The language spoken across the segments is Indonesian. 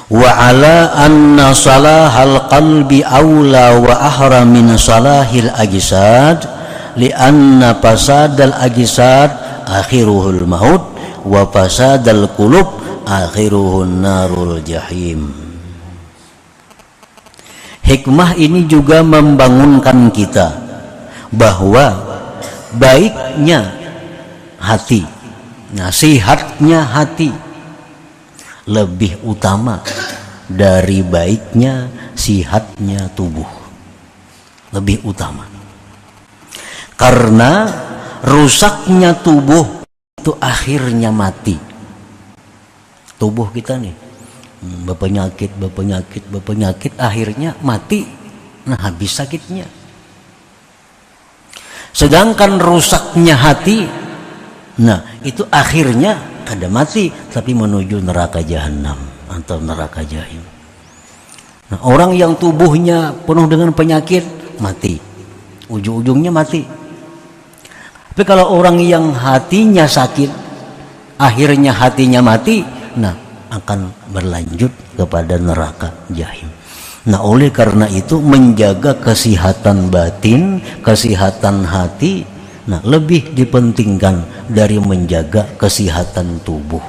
wa ala anna salahal qalbi aula wa ahra min salahil ajsad li anna fasadal ajsad akhiruhul maut wa fasadal qulub akhiruhun narul jahim. Hikmah ini juga membangunkan kita bahwa baiknya hati, nasihatnya hati lebih utama dari baiknya sihatnya tubuh, lebih utama. Karena rusaknya tubuh itu akhirnya mati. Tubuh kita nih berpenyakit akhirnya mati. Nah, habis sakitnya. Sedangkan rusaknya hati, nah itu akhirnya ada mati tapi menuju neraka jahanam atau neraka jahim. Nah, orang yang tubuhnya penuh dengan penyakit mati, ujung-ujungnya mati. Tapi kalau orang yang hatinya sakit, akhirnya hatinya mati, nah akan berlanjut kepada neraka jahim. Nah, oleh karena itu menjaga kesehatan batin, kesehatan hati, nah lebih dipentingkan dari menjaga kesehatan tubuh.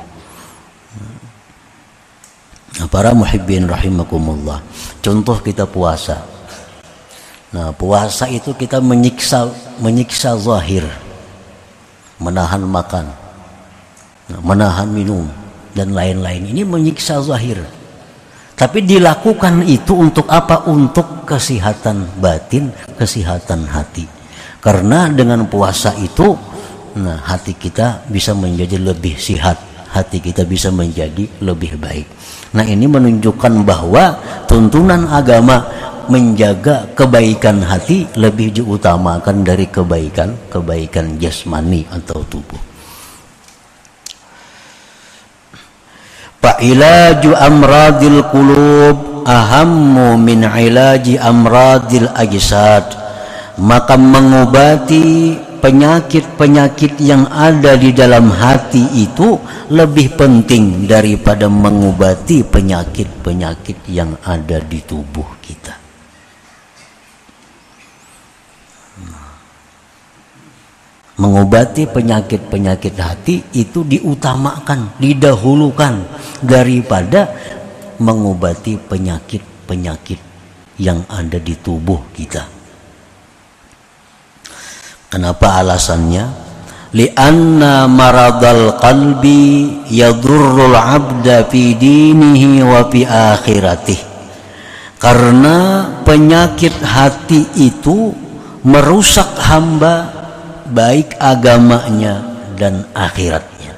Nah, para muhibbin rahimakumullah, contoh kita puasa. Nah, puasa itu kita menyiksa zahir, menahan makan, nah, menahan minum dan lain-lain. Ini menyiksa zahir. Tapi dilakukan itu untuk apa? Untuk kesehatan batin, kesehatan hati. Karena dengan puasa itu, nah hati kita bisa menjadi lebih sehat, hati kita bisa menjadi lebih baik. Nah, ini menunjukkan bahwa tuntunan agama menjaga kebaikan hati lebih diutamakan dari kebaikan jasmani atau tubuh. Fa'ilaju amradil qulub ahammu min ilaji amradil ajsad. Maka mengobati penyakit-penyakit yang ada di dalam hati itu lebih penting daripada mengobati penyakit-penyakit yang ada di tubuh kita. Mengobati penyakit-penyakit hati itu diutamakan, didahulukan daripada mengobati penyakit-penyakit yang ada di tubuh kita. Kenapa alasannya? Li'anna maradal qalbi yadurrul abda fi dinihi wa fi akhiratih. Karena penyakit hati itu merusak hamba baik agamanya dan akhiratnya.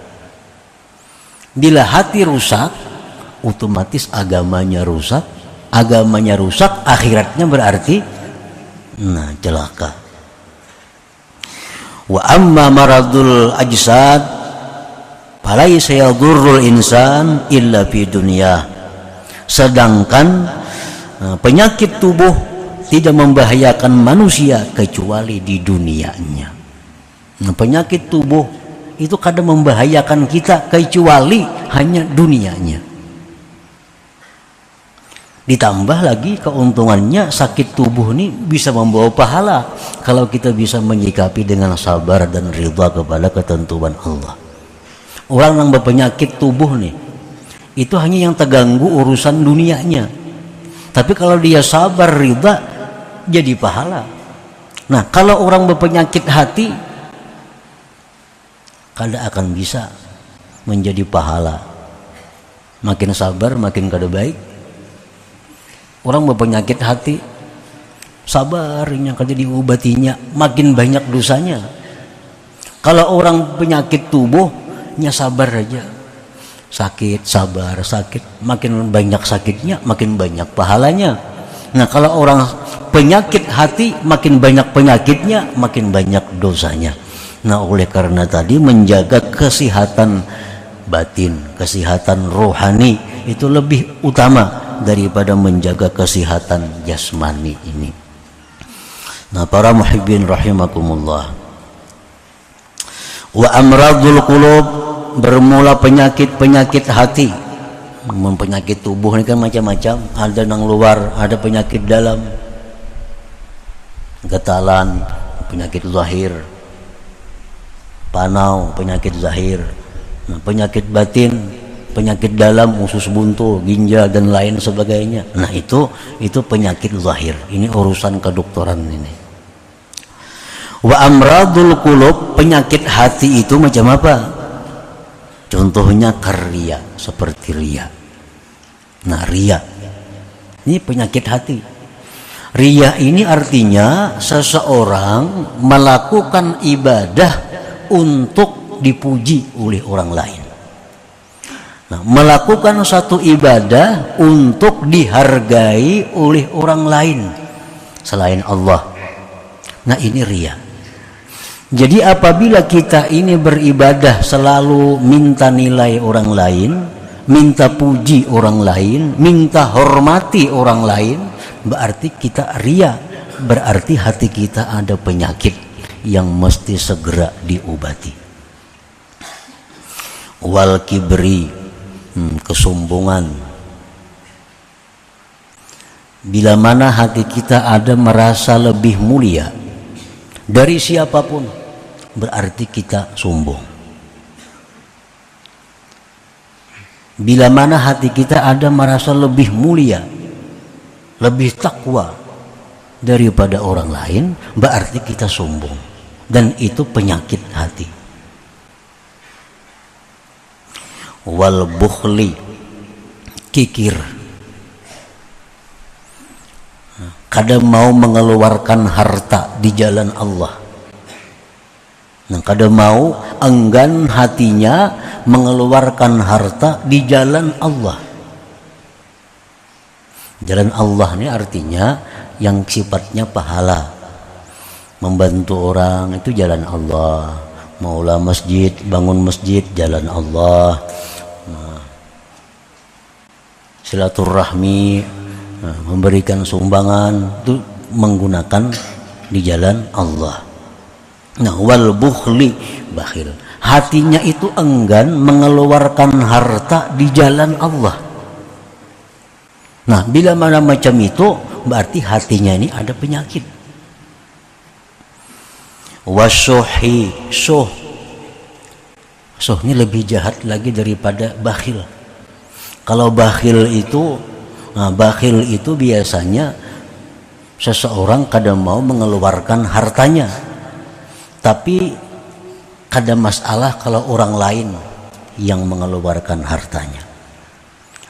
Bila hati rusak, otomatis agamanya rusak, akhiratnya berarti celaka. Wa amma maradul ajsad falaysa yadurrul insan illa fi dunya. Sedangkan penyakit tubuh tidak membahayakan manusia kecuali di dunianya. Penyakit tubuh itu kadang membahayakan kita kecuali hanya dunianya. Ditambah lagi keuntungannya, sakit tubuh ini bisa membawa pahala kalau kita bisa menyikapi dengan sabar dan ridha kepada ketentuan Allah. Orang yang berpenyakit tubuh nih, itu hanya yang terganggu urusan dunianya. Tapi kalau dia sabar ridha, jadi pahala. Nah, kalau orang berpenyakit hati, kada akan bisa menjadi pahala. Makin sabar makin kada baik. Orang berpenyakit hati, sabarnya kada diobatinya, makin banyak dosanya. Kalau orang penyakit tubuhnya sabar aja, sakit sabar, sakit, makin banyak sakitnya makin banyak pahalanya. Nah, kalau orang penyakit hati, makin banyak penyakitnya makin banyak dosanya. Nah, oleh karena tadi menjaga kesehatan batin, kesehatan rohani itu lebih utama daripada menjaga kesehatan jasmani ini. Nah, para muhibbin rahimakumullah, wa amradul qulub, bermula penyakit-penyakit hati. penyakit tubuh ini kan macam-macam, ada nang luar, ada penyakit dalam, getalan, penyakit zahir, panau, penyakit zahir, nah, penyakit batin, penyakit dalam, usus buntu, ginjal dan lain sebagainya. Nah itu penyakit zahir. Ini urusan kedokteran ini. Wa amradul qulub, penyakit hati itu macam apa? Contohnya karya, seperti ria. Nah ria ini penyakit hati. Ria ini artinya seseorang melakukan ibadah untuk dipuji oleh orang lain. Nah, melakukan satu ibadah untuk dihargai oleh orang lain selain Allah. Nah ini ria. Jadi apabila kita ini beribadah selalu minta nilai orang lain, minta puji orang lain, minta hormati orang lain, berarti kita ria, berarti hati kita ada penyakit yang mesti segera diobati. Wal kibri, kesombongan. Bila mana hati kita ada merasa lebih mulia dari siapapun, berarti kita sombong. Bila mana hati kita ada merasa lebih mulia, lebih takwa daripada orang lain, berarti kita sombong. Dan itu penyakit hati. Wal bukhli, kikir. Kadang mau mengeluarkan harta di jalan Allah. Nah, kadang mau enggan hatinya mengeluarkan harta di jalan Allah. Jalan Allah ini artinya yang sifatnya pahala. Membantu orang itu jalan Allah. Maulah masjid, bangun masjid, jalan Allah. Nah, silaturahmi, memberikan sumbangan itu menggunakan di jalan Allah. Nah, wal bukhli, bakhil, hatinya itu enggan mengeluarkan harta di jalan Allah. Nah, bila mana macam itu berarti hatinya ini ada penyakit. Wasyuhi, syuh ini lebih jahat lagi daripada bakhil. Kalau bakhil itu biasanya seseorang kadang mau mengeluarkan hartanya, tapi kadang masalah kalau orang lain yang mengeluarkan hartanya.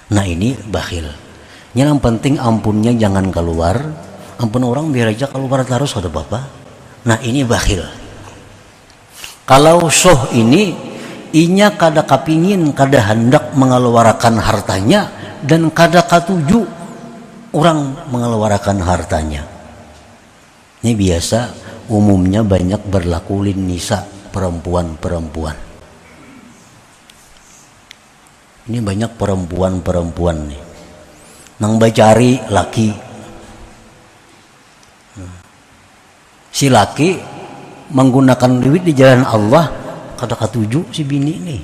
Nah ini bakhil. Yang penting ampunnya jangan keluar, ampun orang biar aja keluar terus ada bapak. Nah ini bakhil. Kalau syuh ini inya kada kapingin, kada hendak mengeluarkan hartanya, dan kada katuju orang mengeluarkan hartanya. Ini biasa umumnya banyak berlaku lin nisa, perempuan-perempuan. Ini banyak perempuan-perempuan nih nang bacari laki. Si laki menggunakan duit di jalan Allah, kada katuju si bini nih.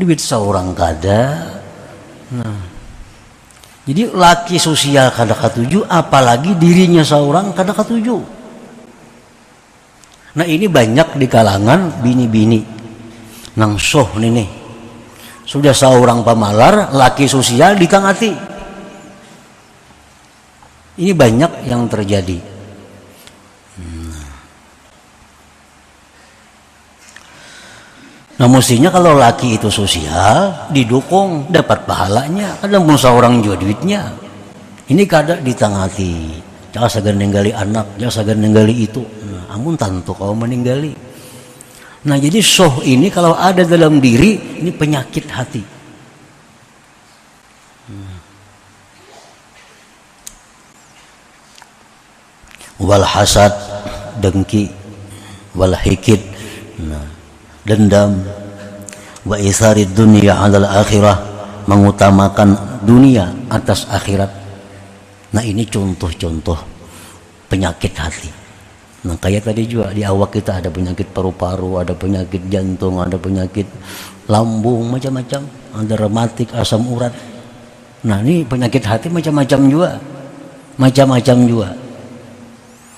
Duit seorang kada. Nah, jadi laki sosial kada katuju, apalagi dirinya seorang kada katuju. Nah ini banyak di kalangan bini-bini nang soh nih. Sudah seorang pamalar, laki sosial ditangati. Ini banyak yang terjadi. Nah mestinya kalau laki itu sosial, didukung, dapat pahalanya. Kadang pun seorang juga duitnya. Ini kada ditangati. Jangan segan ninggali anak, jangan segan ninggali itu. Nah, amun tantu kau meninggali. Nah jadi soh ini kalau ada dalam diri, ini penyakit hati. Wal hasad, dengki, wal hikid, nah, dendam, wa isarid dunia alal akhirah, mengutamakan dunia atas akhirat. Nah ini contoh-contoh penyakit hati. Nah kayak tadi juga di awak kita ada penyakit paru-paru, ada penyakit jantung, ada penyakit lambung, macam-macam. ada rematik, asam urat. Nah ini penyakit hati macam-macam juga, macam-macam juga.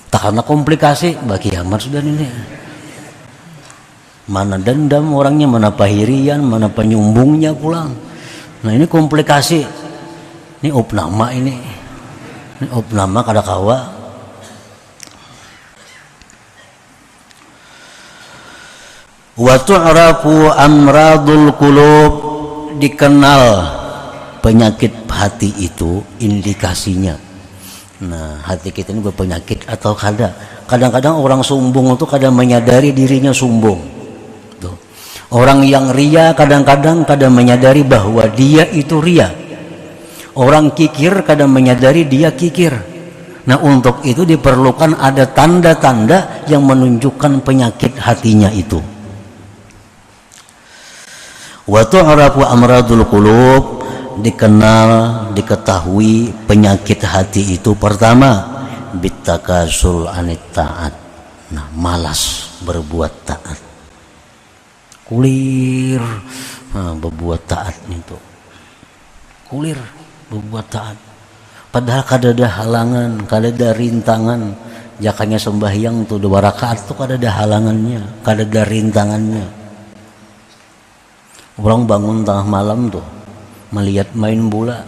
Tak karena komplikasi bagi kiamat sudah ini. Mana dendam orangnya, mana pahirian, mana penyumbungnya pulang. Nah ini komplikasi. Ini opnama ini opnama kada kawa. Wa tu'rafu amradul qulub, dikenal penyakit hati itu indikasinya. Nah hati kita ini berpenyakit atau kada. Kadang-kadang orang sombong itu kadang menyadari dirinya sombong. Tuh. Orang yang ria kadang-kadang menyadari bahwa dia itu ria. Orang kikir kadang menyadari dia kikir. Nah untuk itu diperlukan ada tanda-tanda yang menunjukkan penyakit hatinya itu. Wa tu'rafu amradul qulub, dikenal, diketahui penyakit hati itu pertama bitakasul anit taat. Nah malas berbuat taat, kulir berbuat taat itu, kulir berbuat taat. Padahal kada ada halangan, kada ada rintangan. Jakanya sembahyang tuh 2 rakaat tuh kada ada halangannya, kada ada rintangannya. Orang bangun tengah malam tuh melihat main bola.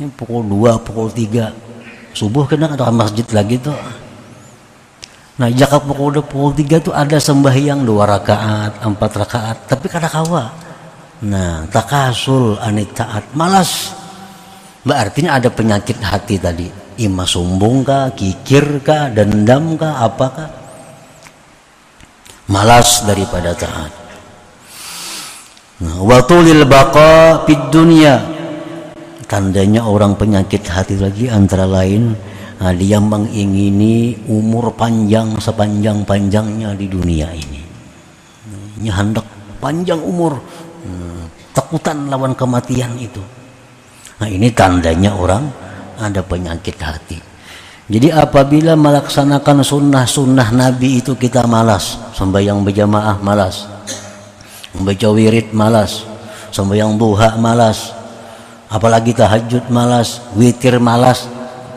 Ini pukul 2, pukul 3. Subuh kena ke masjid lagi tuh. Nah, jaka pukul 3 tuh ada sembahyang 2 rakaat, 4 rakaat, tapi kada kawa. Nah, takasul anit taat, malas. Berarti ada penyakit hati tadi. Ima sombong kah, kikir kah, dendam kah, apakah? Malas daripada taat. Nah, wa tulil baqa fid dunya. Tandanya orang penyakit hati lagi antara lain dia mengingini umur panjang sepanjang-panjangnya di dunia ini. Ini hendak panjang umur, takutan lawan kematian itu. Nah ini tandanya orang ada penyakit hati. Jadi apabila melaksanakan sunnah-sunnah Nabi itu kita malas, sembahyang berjamaah malas, membaca wirid malas, sembahyang duha malas, apalagi tahajud malas, witir malas,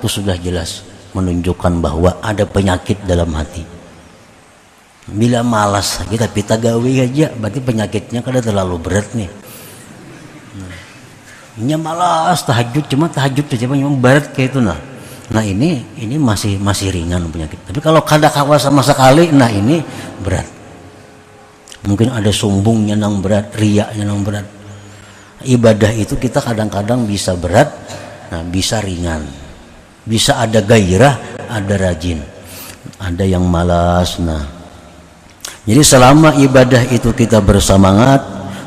itu sudah jelas menunjukkan bahwa ada penyakit dalam hati. Bila malas kita pita gawe aja, berarti penyakitnya kada terlalu berat nih. Ini malas tahajud, cuma tahajud saja cuma berat kayak itu nah. Nah ini masih ringan penyakit. Tapi kalau kada kawa sama sekali, nah ini berat. Mungkin ada sombongnya nang berat, riaknya nang berat. Ibadah itu kita kadang-kadang bisa berat, nah bisa ringan. Bisa ada gairah, ada rajin. Ada yang malas. Nah. Jadi selama ibadah itu kita bersemangat,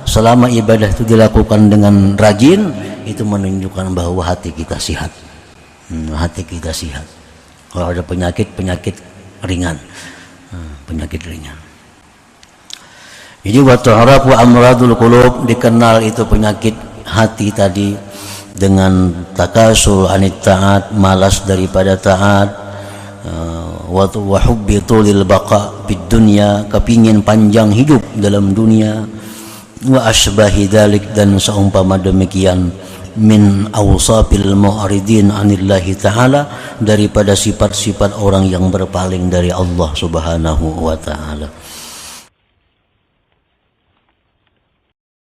selama ibadah itu dilakukan dengan rajin, itu menunjukkan bahwa hati kita sehat. Hati kita sehat. Kalau ada penyakit ringan. Penyakit ringan. Jadi wa tu'rafu amradul qulub, dikenal itu penyakit hati tadi dengan takasul anit taat, malas daripada taat, wa hubbi tulil baqa fid dunya, kepingin panjang hidup dalam dunia, wa asbahi dzalik, dan seumpama demikian min awsafil mu'ridin anillahi ta'ala, daripada sifat-sifat orang yang berpaling dari Allah Subhanahu wa ta'ala.